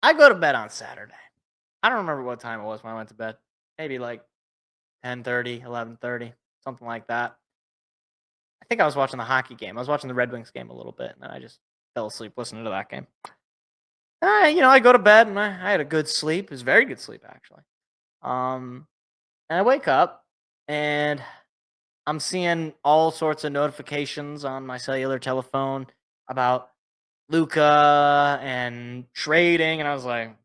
I go to bed on Saturday. I don't remember what time it was when I went to bed. Maybe like 10:30, 11:30, something like that. I think I was watching the hockey game. I was watching the Red Wings game a little bit, and then I just fell asleep listening to that game. I go to bed, and I had a good sleep. It was very good sleep, actually. And I wake up, and I'm seeing all sorts of notifications on my cellular telephone about Luka and trading, and I was like,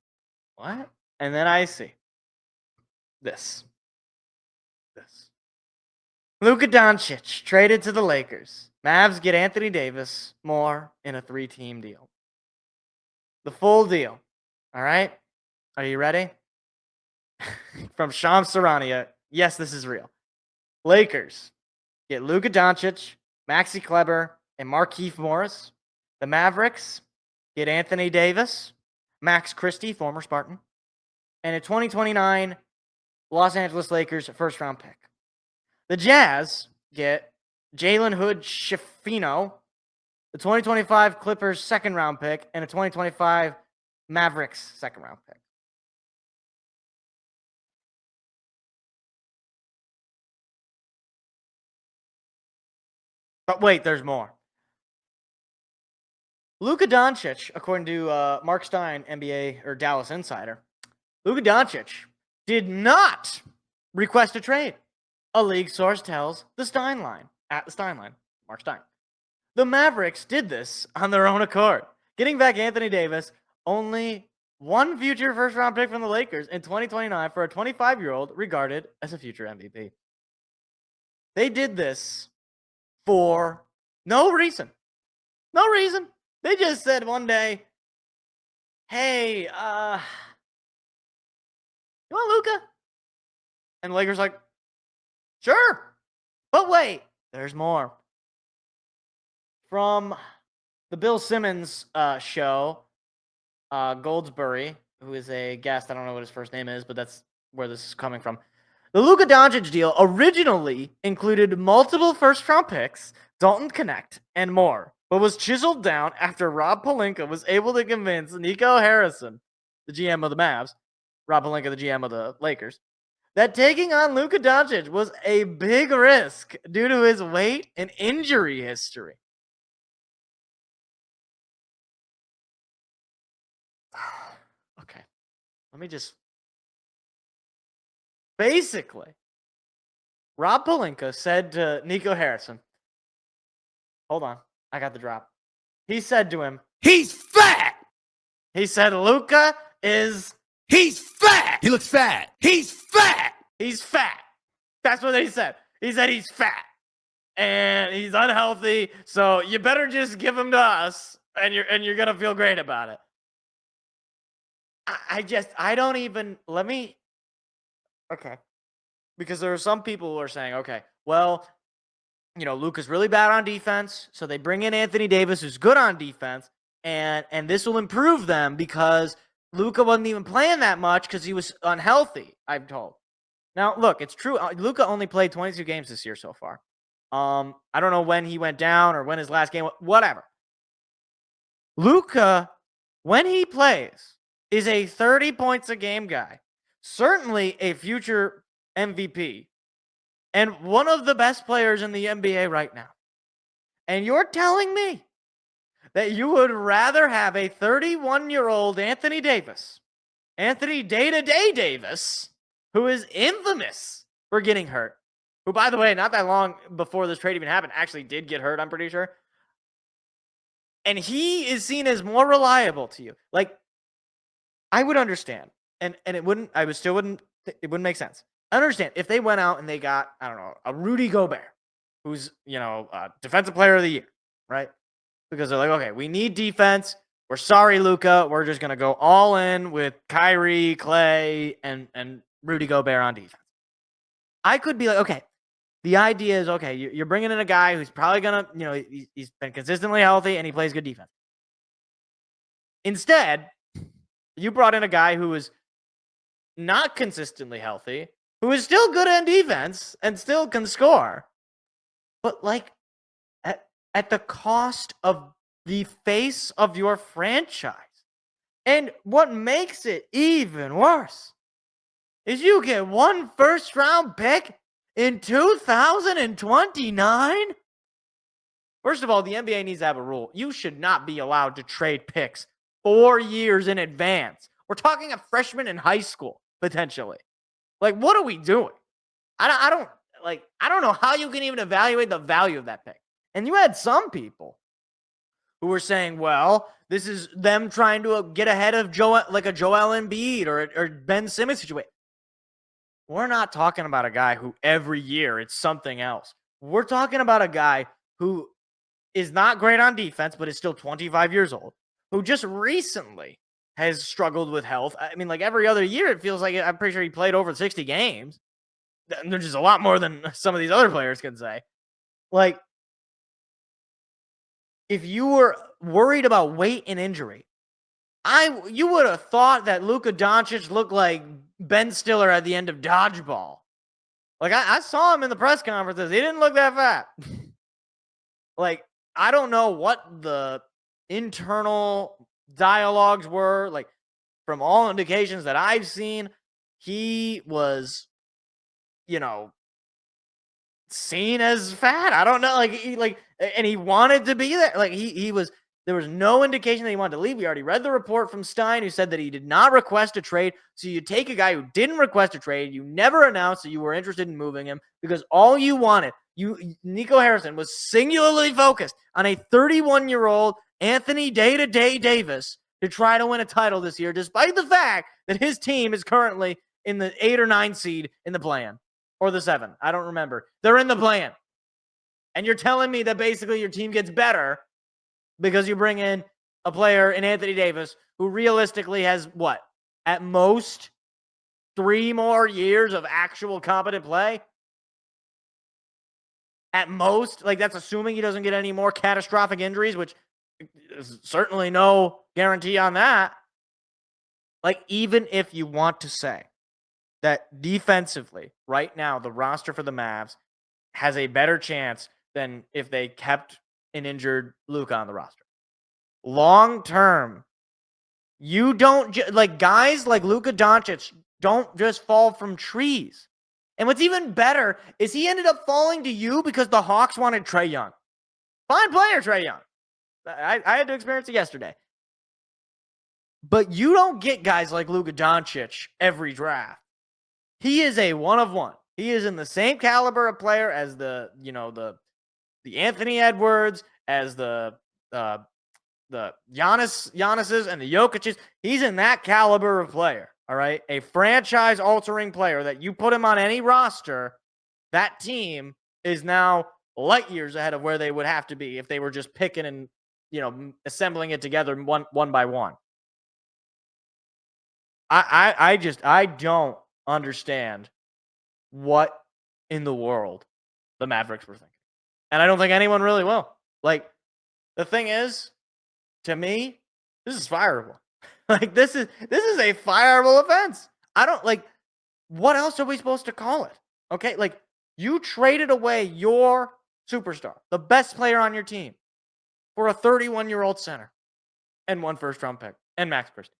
what? And then I see this. Luka Doncic traded to the Lakers. Mavs get Anthony Davis more in a 3-team deal. The full deal. All right? Are you ready? From Shams Sarania. Yes, this is real. Lakers get Luka Doncic, Maxi Kleber, and Markieff Morris. The Mavericks get Anthony Davis, Max Christie, former Spartan, and a 2029 Los Angeles Lakers first-round pick. The Jazz get Jalen Hood-Schifino, the 2025 Clippers second-round pick, and a 2025 Mavericks second-round pick. But wait, there's more. Luka Doncic, according to Mark Stein, NBA or Dallas Insider, Luka Doncic did not request a trade. A league source tells the Stein line, at the Stein line, Mark Stein. The Mavericks did this on their own accord, getting back Anthony Davis, only one future first-round pick from the Lakers in 2029 for a 25-year-old regarded as a future MVP. They did this for no reason. No reason. They just said one day, hey, you want Luka? And the Lakers like, sure. But wait, there's more. From the Bill Simmons show, Goldsberry, who is a guest, I don't know what his first name is, but that's where this is coming from. The Luka Doncic deal originally included multiple first-round picks, Dalton Connect, and more, but was chiseled down after Rob Pelinka was able to convince Nico Harrison, the GM of the Mavs, Rob Pelinka, the GM of the Lakers, that taking on Luka Doncic was a big risk due to his weight and injury history. Okay, let me just... Basically, Rob Pelinka said to Nico Harrison, hold on, I got the drop. He said to him, he's fat. He said, Luka is... He's fat. He looks fat. He's fat. He's fat. That's what they said. He said he's fat. And he's unhealthy, so you better just give him to us, and you're going to feel great about it. I don't even... Let me... Okay. Because there are some people who are saying, okay, well, Luka's really bad on defense, so they bring in Anthony Davis, who's good on defense, and this will improve them because Luka wasn't even playing that much because he was unhealthy, I'm told. Now, look, it's true. Luka only played 22 games this year so far. I don't know when he went down or when his last game, whatever. Luka, when he plays, is a 30 points a game guy. Certainly a future MVP and one of the best players in the NBA right now. And you're telling me that you would rather have a 31-year-old Anthony Davis, Anthony Day-to-Day Davis, who is infamous for getting hurt, who, by the way, not that long before this trade even happened, actually did get hurt, I'm pretty sure. And he is seen as more reliable to you. Like, I would understand. And it wouldn't make sense. I understand if they went out and they got, I don't know, a Rudy Gobert, who's, defensive player of the year, right? Because they're like, okay, we need defense. We're sorry, Luka. We're just going to go all in with Kyrie, Clay, and Rudy Gobert on defense. I could be like, okay, the idea is, okay, you're bringing in a guy who's probably going to, he's been consistently healthy and he plays good defense. Instead, you brought in a guy who is not consistently healthy, who is still good on defense and still can score, but like at the cost of the face of your franchise. And what makes it even worse is you get one first-round pick in 2029? First of all, the NBA needs to have a rule. You should not be allowed to trade picks 4 years in advance. We're talking a freshman in high school, potentially. Like, what are we doing? I don't know how you can even evaluate the value of that pick. And you had some people who were saying, well, this is them trying to get ahead of Joel Embiid or Ben Simmons situation. We're not talking about a guy who every year it's something else. We're talking about a guy who is not great on defense, but is still 25 years old, who just recently has struggled with health. I mean, like every other year, it feels like I'm pretty sure he played over 60 games. There's just a lot more than some of these other players can say. Like, if you were worried about weight and injury, you would have thought that Luka Doncic looked like Ben Stiller at the end of Dodgeball. Like, I saw him in the press conferences. He didn't look that fat. Like, I don't know what the internal dialogues were. Like, from all indications that I've seen, he was, seen as fat. I don't know. And he wanted to be there. Like, he was. There was no indication that he wanted to leave. We already read the report from Stein, who said that he did not request a trade. So you take a guy who didn't request a trade. You never announced that you were interested in moving him because all you wanted, Nico Harrison, was singularly focused on a 31-year-old Anthony Day-to-Day Davis to try to win a title this year, despite the fact that his team is currently in the 8 or 9 seed in the play-in. Or the 7. I don't remember. They're in the play-in. And you're telling me that basically your team gets better because you bring in a player in Anthony Davis who realistically has what? At most 3 more years of actual competent play? At most. Like, that's assuming he doesn't get any more catastrophic injuries, which is certainly no guarantee on that. Like, even if you want to say that defensively, right now, the roster for the Mavs has a better chance than if they kept an injured Luka on the roster. Long term, you don't like guys like Luka Doncic don't just fall from trees. And what's even better is he ended up falling to you because the Hawks wanted Trae Young. Fine player, Trae Young. I had to experience it yesterday. But you don't get guys like Luka Doncic every draft. He is a one of one. He is in the same caliber of player as the Anthony Edwards, as the Giannis's and the Jokic's. He's in that caliber of player, all right? A franchise-altering player that you put him on any roster, that team is now light years ahead of where they would have to be if they were just picking and, assembling it together one by one. I don't understand what in the world the Mavericks were thinking. And I don't think anyone really will. Like, the thing is, to me, this is fireable. Like, this is a fireable offense. I don't what else are we supposed to call it? Okay, like, you traded away your superstar, the best player on your team, for a 31-year-old center and 1 first-round pick and Max Christie.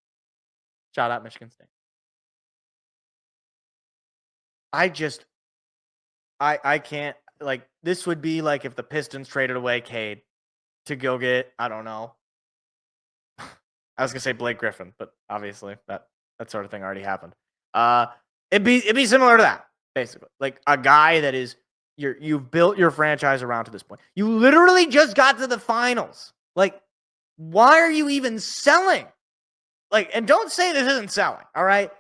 Shout out Michigan State. I can't, this would be like if the Pistons traded away Cade to go get, I don't know. I was going to say Blake Griffin, but obviously that sort of thing already happened. It'd be similar to that, basically. Like a guy that is, you've built your franchise around to this point. You literally just got to the finals. Like, why are you even selling? Like, and don't say this isn't selling, all right?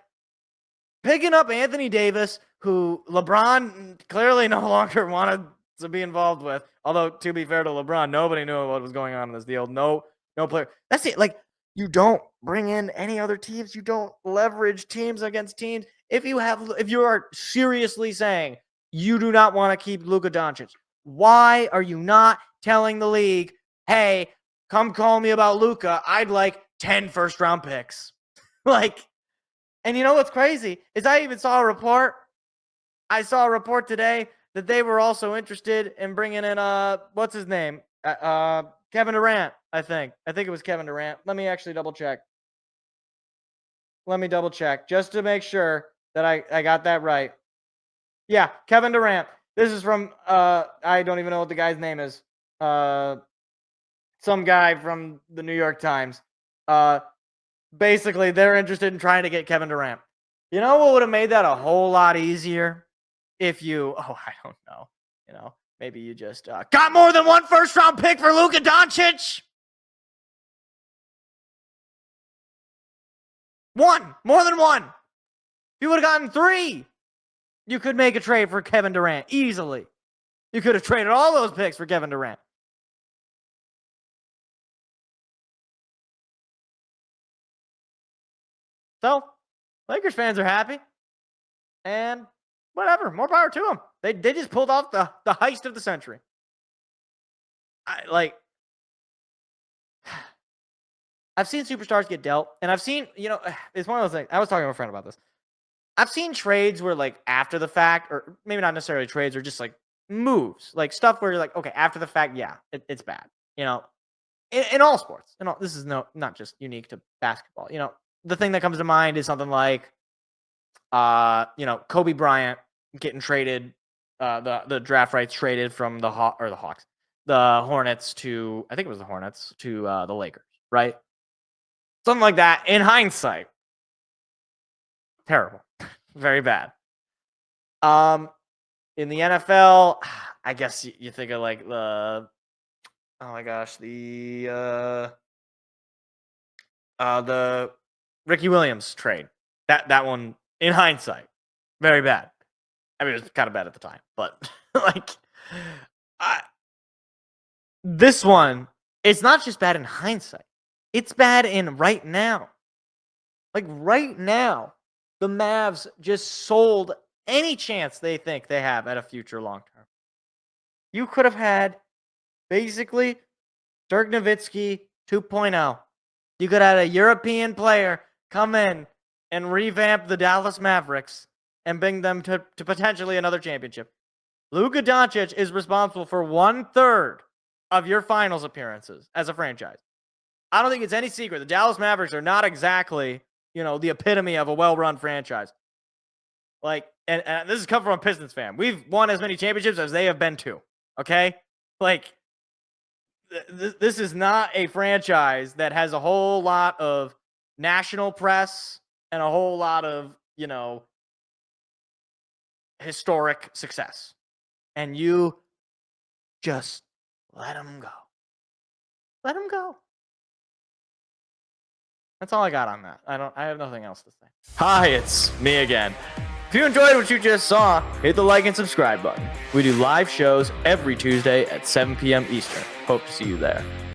Picking up Anthony Davis, who LeBron clearly no longer wanted to be involved with. Although, to be fair to LeBron, nobody knew what was going on in this deal. No player. That's it. Like, you don't bring in any other teams. You don't leverage teams against teams. If you are seriously saying you do not want to keep Luka Doncic, why are you not telling the league, hey, come call me about Luka. I'd like 10 first-round picks. And you know what's crazy is I even saw a report. I saw a report today that they were also interested in bringing in what's his name? Kevin Durant, I think. I think it was Kevin Durant. Let me actually double check. Let me double check just to make sure that I got that right. Yeah, Kevin Durant. This is from I don't even know what the guy's name is. Some guy from the New York Times. Basically, they're interested in trying to get Kevin Durant. You know what would have made that a whole lot easier? If you, I don't know. Maybe you just got more than one first-round pick for Luka Doncic. More than one. If you would have gotten 3, you could make a trade for Kevin Durant easily. You could have traded all those picks for Kevin Durant. So, Lakers fans are happy. And whatever, more power to them. They just pulled off the heist of the century. I've seen superstars get dealt, and I've seen, it's one of those things. I was talking to a friend about this. I've seen trades where, like, after the fact, or maybe not necessarily trades, or just like moves, like stuff where you're like, okay, after the fact, yeah, it's bad. In all sports. This is not just unique to basketball. The thing that comes to mind is something like, Kobe Bryant getting traded, the draft rights traded from the Hawks, the Hornets to, I think it was the Hornets to the Lakers, right? Something like that. In hindsight, terrible, very bad. In the NFL, I guess you think of like the Ricky Williams trade. That one, in hindsight, very bad. I mean, it was kind of bad at the time, but this one, it's not just bad in hindsight. It's bad in right now. Like right now, the Mavs just sold any chance they think they have at a future long term. You could have had basically Dirk Nowitzki 2.0. You could have had a European player come in and revamp the Dallas Mavericks and bring them to potentially another championship. Luka Doncic is responsible for 1/3 of your finals appearances as a franchise. I don't think it's any secret. The Dallas Mavericks are not exactly, the epitome of a well-run franchise. Like, and this is coming from a Pistons fan. We've won as many championships as they have been to. Okay? Like, this is not a franchise that has a whole lot of national press and a whole lot of, historic success. And you just let them go. Let them go. That's all I got on that. I have nothing else to say. Hi, it's me again. If you enjoyed what you just saw, hit the like and subscribe button. We do live shows every Tuesday at 7 p.m. Eastern. Hope to see you there.